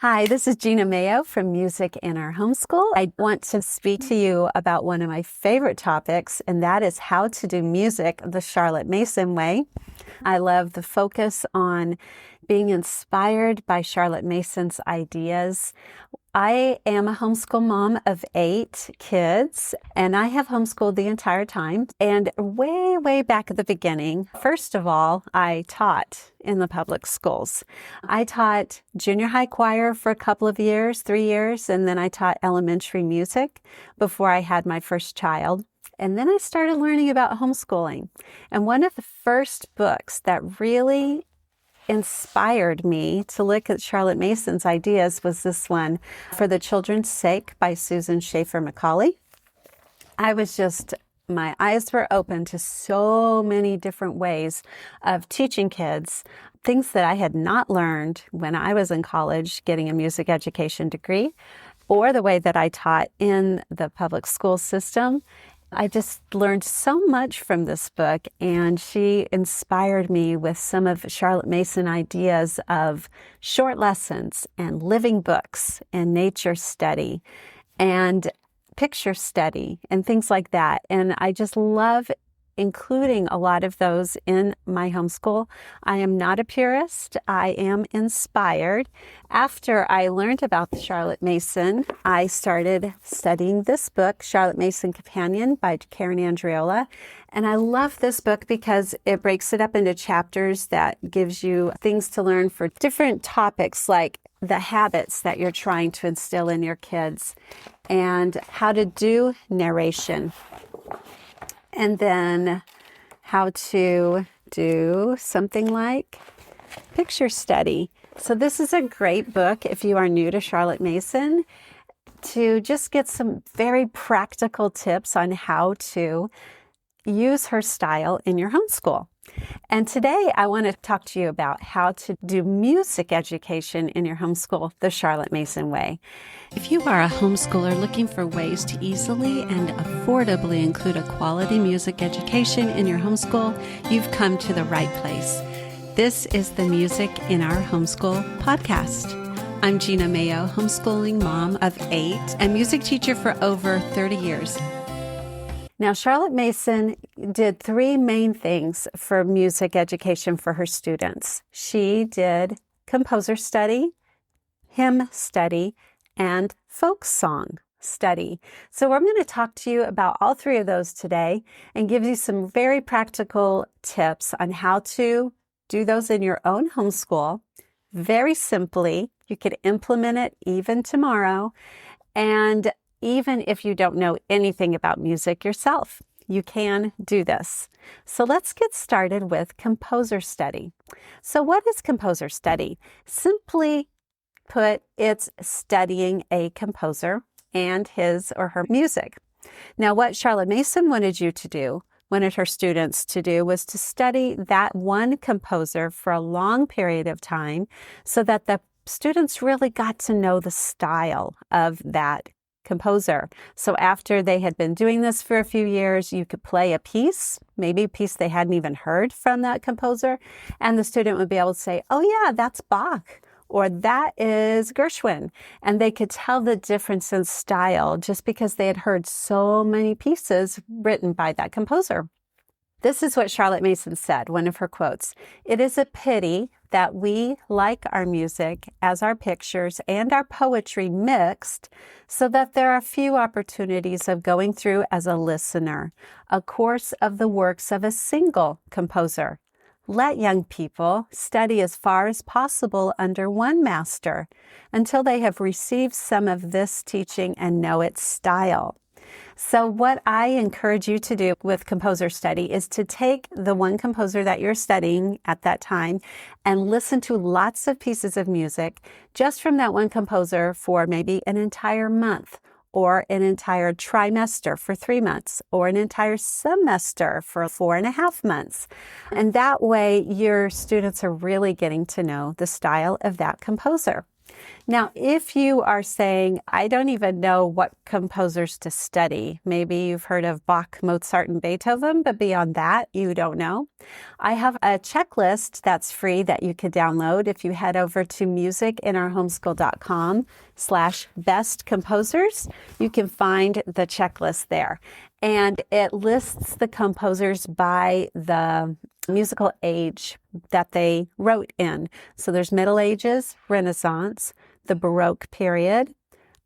Hi, this is Gena Mayo from Music in Our Homeschool. I want to speak to you about one of my favorite topics, and that is how to do music the Charlotte Mason way. I love the focus on being inspired by Charlotte Mason's ideas. I am a homeschool mom of 8 kids, and I have homeschooled the entire time. And way back at the beginning, first of all, I taught in the public schools. I taught junior high choir for a couple of years, 3 years, and then I taught elementary music before I had my first child. And then I started learning about homeschooling. And one of the first books that really inspired me to look at Charlotte Mason's ideas was this one, For the Children's Sake by Susan Schaefer Macaulay. My eyes were open to so many different ways of teaching kids, things that I had not learned when I was in college getting a music education degree, or the way that I taught in the public school system. I just learned so much from this book, and she inspired me with some of Charlotte Mason ideas of short lessons and living books and nature study and picture study and things like that. And I just love including a lot of those in my homeschool. I am not a purist. I am inspired. After I learned about the Charlotte Mason, I started studying this book, Charlotte Mason Companion by Karen Andreola. And I love this book because it breaks it up into chapters that gives you things to learn for different topics, like the habits that you're trying to instill in your kids and how to do narration. And then how to do something like picture study. So this is a great book if you are new to Charlotte Mason, to just get some very practical tips on how to use her style in your homeschool. And today I want to talk to you about how to do music education in your homeschool the Charlotte Mason way. If you are a homeschooler looking for ways to easily and affordably include a quality music education in your homeschool, you've come to the right place. This is the Music in Our Homeschool Podcast. I'm Gena Mayo, homeschooling mom of 8 and music teacher for over 30 years. Now, Charlotte Mason did 3 main things for music education for her students. She did composer study, hymn study, and folk song study. So I'm going to talk to you about all 3 of those today and give you some very practical tips on how to do those in your own homeschool. Very simply, you could implement it even tomorrow. And even if you don't know anything about music yourself, you can do this. So let's get started with composer study. So what is composer study? Simply put, it's studying a composer and his or her music. Now, what Charlotte Mason wanted her students to do was to study that one composer for a long period of time so that the students really got to know the style of that composer. So after they had been doing this for a few years, you could play a piece, maybe a piece they hadn't even heard from that composer, and the student would be able to say, oh yeah, that's Bach, or that is Gershwin. And they could tell the difference in style just because they had heard so many pieces written by that composer. This is what Charlotte Mason said, one of her quotes. "It is a pity that we like our music as our pictures and our poetry mixed, so that there are few opportunities of going through as a listener a course of the works of a single composer. Let young people study as far as possible under one master until they have received some of this teaching and know its style." So what I encourage you to do with composer study is to take the one composer that you're studying at that time and listen to lots of pieces of music just from that one composer for maybe an entire month, or an entire trimester for 3 months, or an entire semester for 4.5 months. And that way your students are really getting to know the style of that composer. Now, if you are saying, I don't even know what composers to study, maybe you've heard of Bach, Mozart, and Beethoven, but beyond that, you don't know. I have a checklist that's free that you could download if you head over to musicinourhomeschool.com/best composers. You can find the checklist there. And it lists the composers by the musical age that they wrote in. So there's Middle Ages, Renaissance, the Baroque period,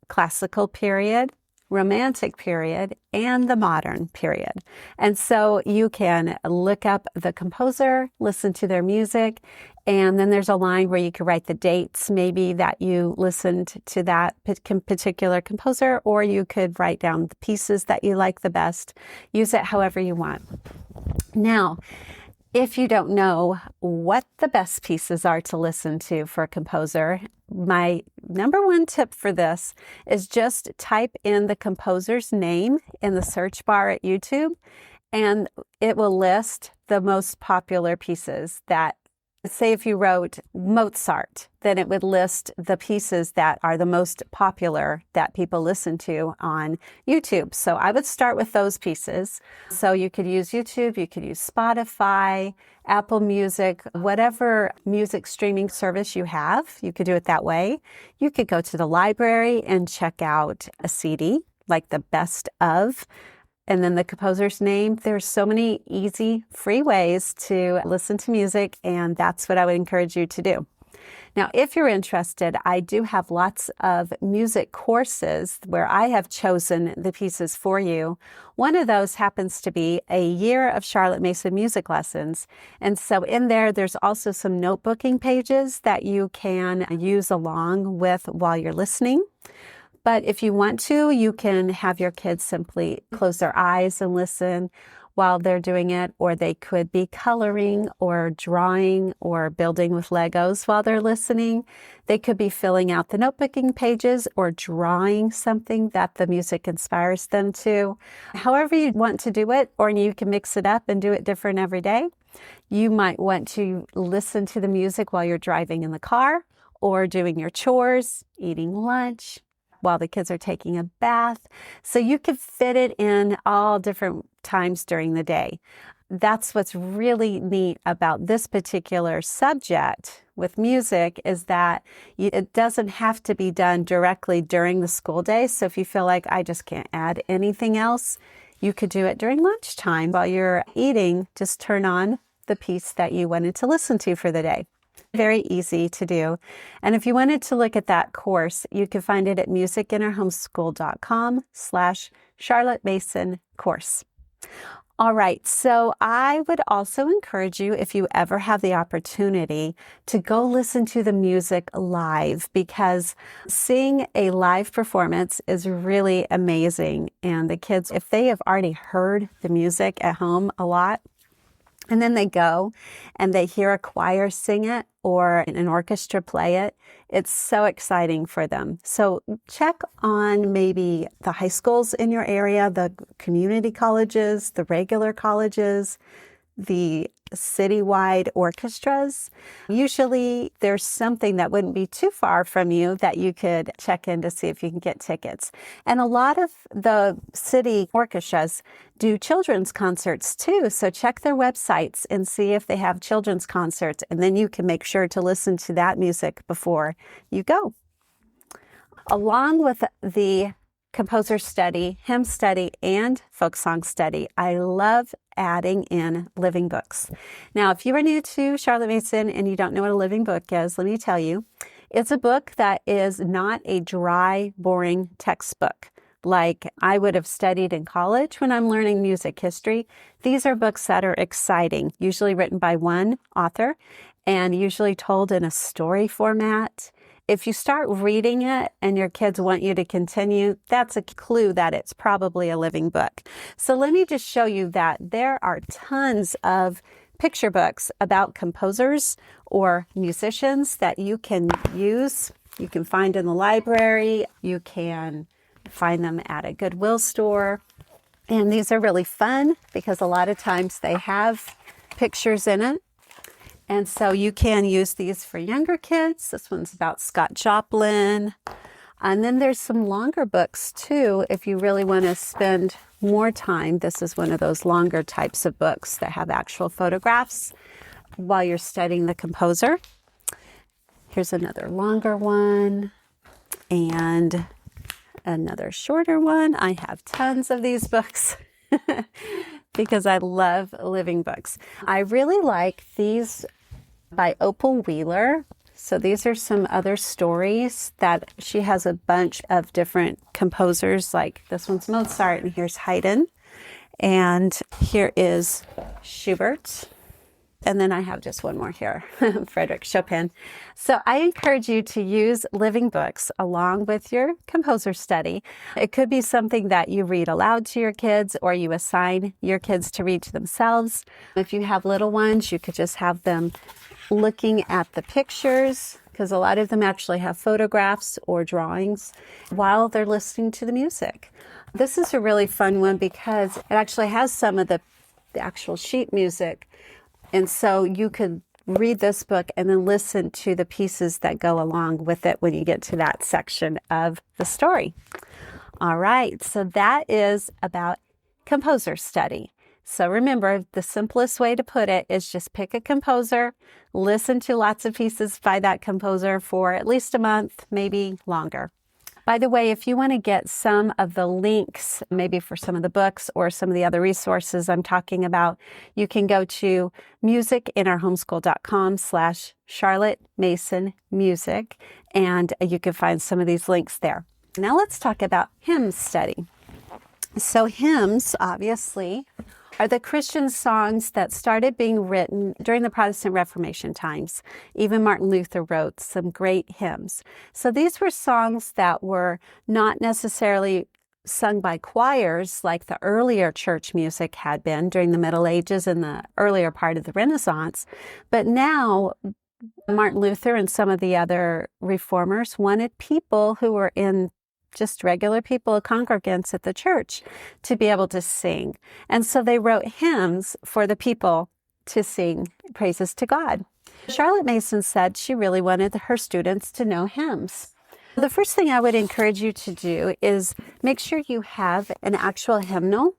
Classical period, Romantic period, and the Modern period. And so you can look up the composer, listen to their music, and then there's a line where you can write the dates, maybe that you listened to that particular composer, or you could write down the pieces that you like the best. Use it however you want. Now, if you don't know what the best pieces are to listen to for a composer, my number one tip for this is just type in the composer's name in the search bar at YouTube, and it will list the most popular pieces that, say if you wrote Mozart, then it would list the pieces that are the most popular that people listen to on YouTube. So I would start with those pieces. So you could use YouTube, you could use Spotify, Apple Music, whatever music streaming service you have, you could do it that way. You could go to the library and check out a CD, like the best of, and then the composer's name. There's so many easy, free ways to listen to music, and that's what I would encourage you to do. Now, if you're interested, I do have lots of music courses where I have chosen the pieces for you. One of those happens to be a year of Charlotte Mason music lessons. And so in there, there's also some notebooking pages that you can use along with while you're listening. But if you want to, you can have your kids simply close their eyes and listen while they're doing it, or they could be coloring or drawing or building with Legos while they're listening. They could be filling out the notebooking pages or drawing something that the music inspires them to. However you want to do it, or you can mix it up and do it different every day. You might want to listen to the music while you're driving in the car or doing your chores, eating lunch, while the kids are taking a bath. So you could fit it in all different times during the day. That's what's really neat about this particular subject with music, is that it doesn't have to be done directly during the school day. So if you feel like I just can't add anything else, you could do it during lunchtime while you're eating. Just turn on the piece that you wanted to listen to for the day. Very easy to do. And if you wanted to look at that course, you can find it at musicinourhomeschool.com/Charlotte Mason course. All right. So I would also encourage you, if you ever have the opportunity, to go listen to the music live, because seeing a live performance is really amazing. And the kids, if they have already heard the music at home a lot, and then they go and they hear a choir sing it or an orchestra play it, it's so exciting for them. So check on maybe the high schools in your area, the community colleges, the regular colleges, the citywide orchestras. Usually there's something that wouldn't be too far from you that you could check in to see if you can get tickets. And a lot of the city orchestras do children's concerts too. So check their websites and see if they have children's concerts, and then you can make sure to listen to that music before you go. Along with the composer study, hymn study, and folk song study, I love adding in living books. Now, if you are new to Charlotte Mason and you don't know what a living book is, let me tell you, it's a book that is not a dry, boring textbook like I would have studied in college when I'm learning music history. These are books that are exciting, usually written by one author and usually told in a story format. If you start reading it and your kids want you to continue, that's a clue that it's probably a living book. So let me just show you that there are tons of picture books about composers or musicians that you can use. You can find in the library. You can find them at a Goodwill store. And these are really fun because a lot of times they have pictures in it. And so you can use these for younger kids. This one's about Scott Joplin. And then there's some longer books too, if you really want to spend more time. This is one of those longer types of books that have actual photographs while you're studying the composer. Here's another longer one and another shorter one. I have tons of these books because I love living books. I really like these by Opal Wheeler. So these are some other stories that she has a bunch of different composers, like this one's Mozart and here's Haydn and here is Schubert. And then I have just one more here, Frédéric Chopin. So I encourage you to use living books along with your composer study. It could be something that you read aloud to your kids or you assign your kids to read to themselves. If you have little ones, you could just have them looking at the pictures, because a lot of them actually have photographs or drawings while they're listening to the music. This is a really fun one because it actually has some of the actual sheet music. And so you could read this book and then listen to the pieces that go along with it when you get to that section of the story. All right, so that is about composer study. So remember, the simplest way to put it is just pick a composer, listen to lots of pieces by that composer for at least a month, maybe longer. By the way, if you want to get some of the links, maybe for some of the books or some of the other resources I'm talking about, you can go to musicinourhomeschool.com/Charlotte Mason Music, and you can find some of these links there. Now let's talk about hymn study. So hymns, obviously, are the Christian songs that started being written during the Protestant Reformation times. Even Martin Luther wrote some great hymns. So these were songs that were not necessarily sung by choirs like the earlier church music had been during the Middle Ages and the earlier part of the Renaissance. But now Martin Luther and some of the other reformers wanted people who were in just regular people, congregants at the church, to be able to sing. And so they wrote hymns for the people to sing praises to God. Charlotte Mason said she really wanted her students to know hymns. The first thing I would encourage you to do is make sure you have an actual hymnal.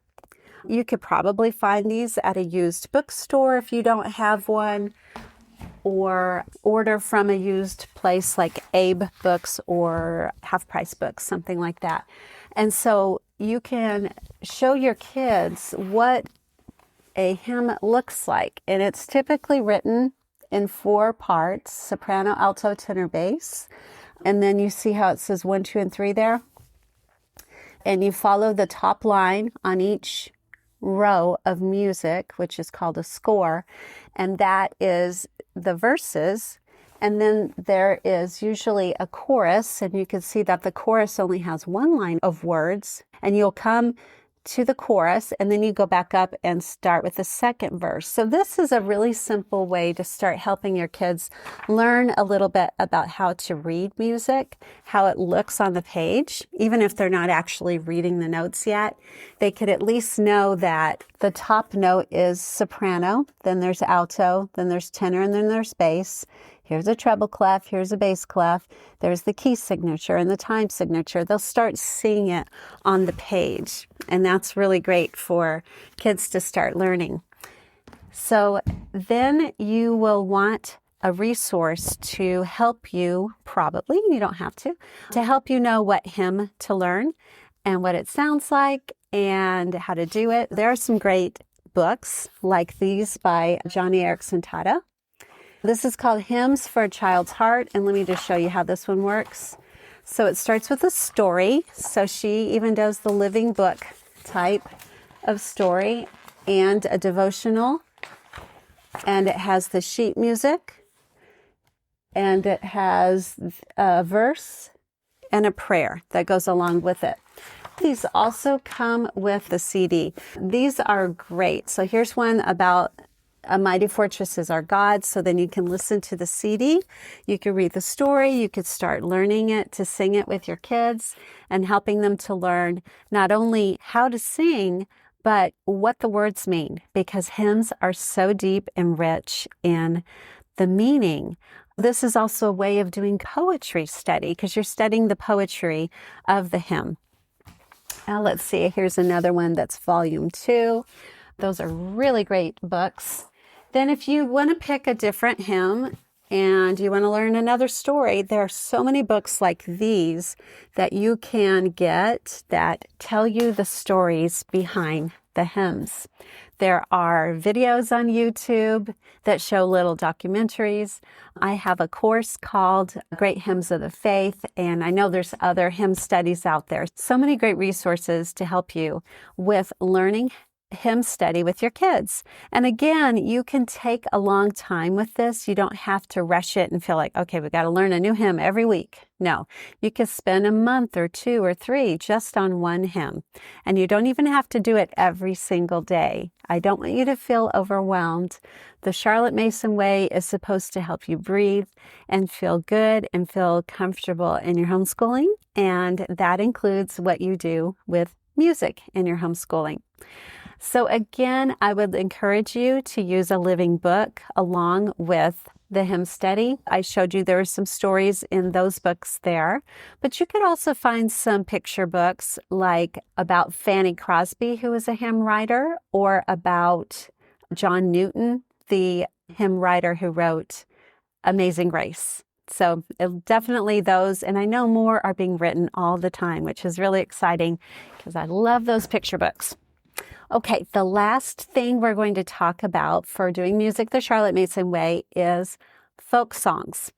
You could probably find these at a used bookstore if you don't have one, or order from a used place like Abe Books or Half Price Books, something like that. And so you can show your kids what a hymn looks like. And it's typically written in 4 parts: soprano, alto, tenor, bass. And then you see how it says 1, 2, and 3 there. And you follow the top line on each row of music, which is called a score. And that is the verses, and then there is usually a chorus, and you can see that the chorus only has 1 line of words, and you'll come to the chorus and then you go back up and start with the second verse. So this is a really simple way to start helping your kids learn a little bit about how to read music, how it looks on the page. Even if they're not actually reading the notes yet, they could at least know that the top note is soprano, then there's alto, then there's tenor, and then there's bass. Here's a treble clef, here's a bass clef, there's the key signature and the time signature. They'll start seeing it on the page, and that's really great for kids to start learning. So then you will want a resource to help you, probably, you don't have to help you know what hymn to learn and what it sounds like and how to do it. There are some great books like these by Johnny Erickson Tada. This is called Hymns for a Child's Heart, and let me just show you how this one works. So it starts with a story. So she even does the living book type of story and a devotional, and it has the sheet music, and it has a verse and a prayer that goes along with it. These also come with the CD. These are great. So here's one about A Mighty Fortress is Our God. So then you can listen to the CD. You can read the story. You could start learning it to sing it with your kids and helping them to learn not only how to sing, but what the words mean, because hymns are so deep and rich in the meaning. This is also a way of doing poetry study because you're studying the poetry of the hymn. Now let's see, here's another one that's volume 2. Those are really great books. Then if you want to pick a different hymn and you want to learn another story, there are so many books like these that you can get that tell you the stories behind the hymns. There are videos on YouTube that show little documentaries. I have a course called Great Hymns of the Faith, and I know there's other hymn studies out there. So many great resources to help you with learning hymn study with your kids. And again, you can take a long time with this. You don't have to rush it and feel like, okay, we got to learn a new hymn every week. No, you can spend a month or 2 or 3 just on one hymn. And you don't even have to do it every single day. I don't want you to feel overwhelmed. The Charlotte Mason way is supposed to help you breathe and feel good and feel comfortable in your homeschooling. And that includes what you do with music in your homeschooling. So again, I would encourage you to use a living book along with the hymn study. I showed you there were some stories in those books there, but you could also find some picture books like about Fanny Crosby, who was a hymn writer, or about John Newton, the hymn writer who wrote Amazing Grace. So definitely those, and I know more are being written all the time, which is really exciting because I love those picture books. Okay, the last thing we're going to talk about for doing music the Charlotte Mason way is folk songs.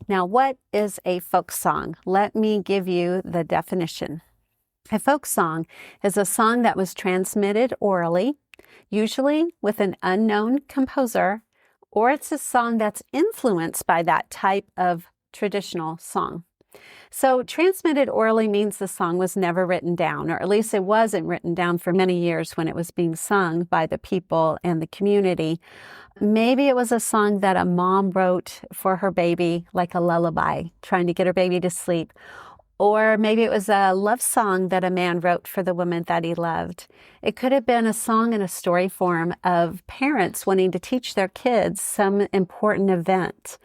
Now, what is a folk song? Let me give you the definition. A folk song is a song that was transmitted orally, usually with an unknown composer, or it's a song that's influenced by that type of traditional song. So transmitted orally means the song was never written down, or at least it wasn't written down for many years when it was being sung by the people and the community. Maybe it was a song that a mom wrote for her baby, like a lullaby, trying to get her baby to sleep. Or maybe it was a love song that a man wrote for the woman that he loved. It could have been a song in a story form of parents wanting to teach their kids some important event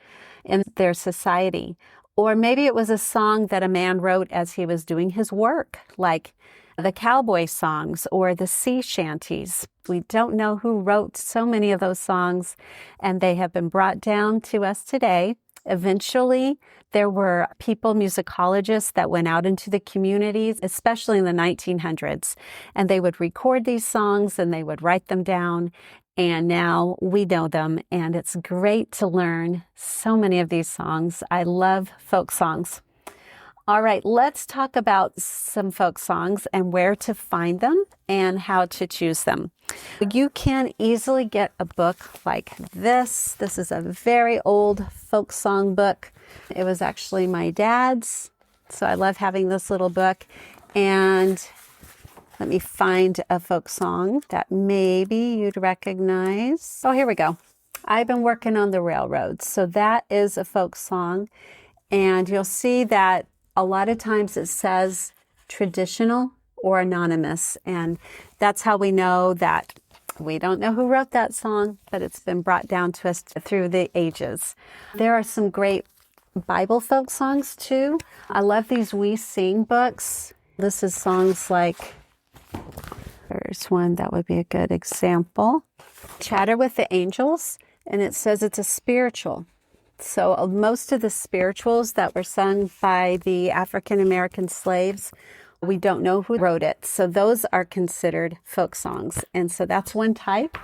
in their society. Or maybe it was a song that a man wrote as he was doing his work, like the cowboy songs or the sea shanties. We don't know who wrote so many of those songs, and they have been brought down to us today. Eventually, there were musicologists that went out into the communities, especially in the 1900s, and they would record these songs and they would write them down. And now we know them, and it's great to learn so many of these songs. I love folk songs. All right, let's talk about some folk songs and where to find them and how to choose them. You can easily get a book like this. This is a very old folk song book. It was actually my dad's, so I love having this little book. And let me find a folk song that maybe you'd recognize. Oh, here we go. I've been working on the railroads. So that is a folk song. And you'll see that a lot of times it says traditional or anonymous. And that's how we know that we don't know who wrote that song, but it's been brought down to us through the ages. There are some great Bible folk songs too. I love these We Sing books. This is songs like, there's one that would be a good example. Chatter with the Angels, and it says it's a spiritual. So most of the spirituals that were sung by the African American slaves, we don't know who wrote it. So those are considered folk songs. And so that's one type.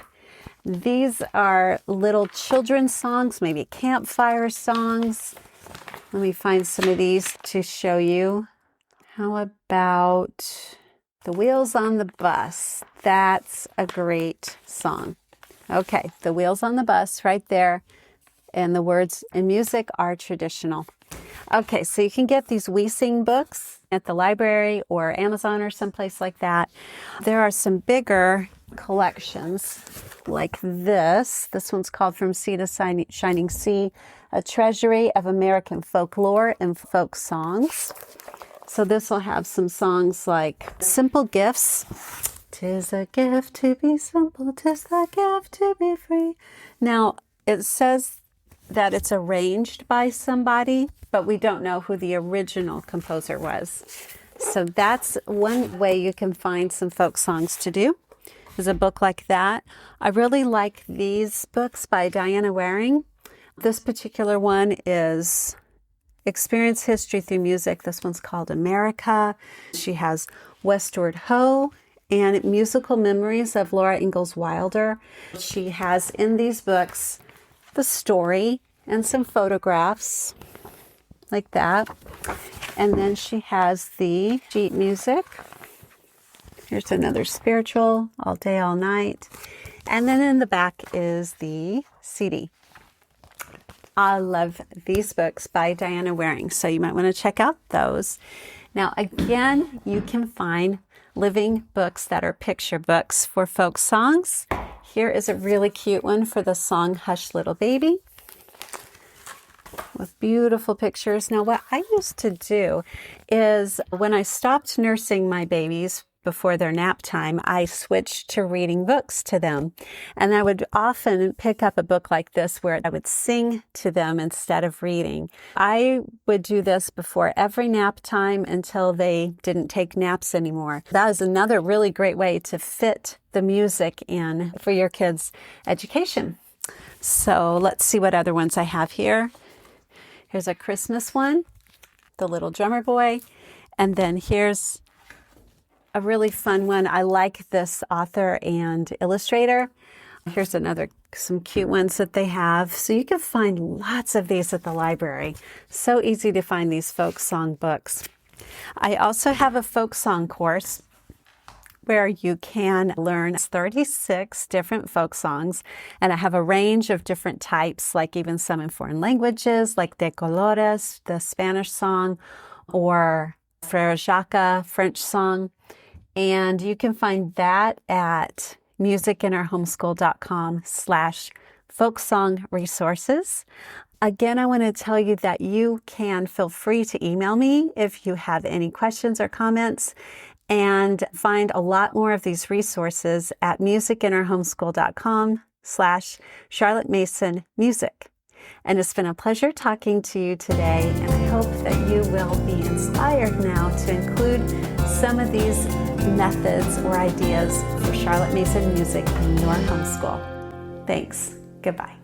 These are little children's songs, maybe campfire songs. Let me find some of these to show you. How about The Wheels on the Bus? That's a great song. Okay, The Wheels on the Bus right there. And the words and music are traditional. Okay, so you can get these We Sing books at the library or Amazon or someplace like that. There are some bigger collections like this. This one's called From Sea to Shining Sea, a treasury of American folklore and folk songs. So this will have some songs like Simple Gifts. 'Tis a gift to be simple, 'tis the gift to be free. Now, it says that it's arranged by somebody, but we don't know who the original composer was. So that's one way you can find some folk songs to do, is a book like that. I really like these books by Diana Waring. This particular one is Experience History Through Music. This one's called America. She has Westward Ho and Musical Memories of Laura Ingalls Wilder. She has in these books the story and some photographs like that. And then she has the sheet music. Here's another spiritual, All Day, All Night. And then in the back is the CD. I love these books by Diana Waring, so you might want to check out those. Now, again, you can find living books that are picture books for folk songs. Here is a really cute one for the song Hush Little Baby, with beautiful pictures. Now, what I used to do is when I stopped nursing my babies before their nap time, I switched to reading books to them. And I would often pick up a book like this where I would sing to them instead of reading. I would do this before every nap time until they didn't take naps anymore. That is another really great way to fit the music in for your kids' education. So let's see what other ones I have here. Here's a Christmas one, The Little Drummer Boy. And then here's a really fun one. I like this author and illustrator. Here's some cute ones that they have. So you can find lots of these at the library. So easy to find these folk song books. I also have a folk song course where you can learn 36 different folk songs. And I have a range of different types, like even some in foreign languages, like De Colores, the Spanish song, or Frere Jacques, French song. And you can find that at musiciноurhomeschool.com/folksongresources. Again, I want to tell you that you can feel free to email me if you have any questions or comments, and find a lot more of these resources at musicinourhomeschool.com/Charlotte Mason Music. And it's been a pleasure talking to you today, and I hope that you will be inspired now to include some of these methods or ideas for Charlotte Mason music in your homeschool. Thanks. Goodbye.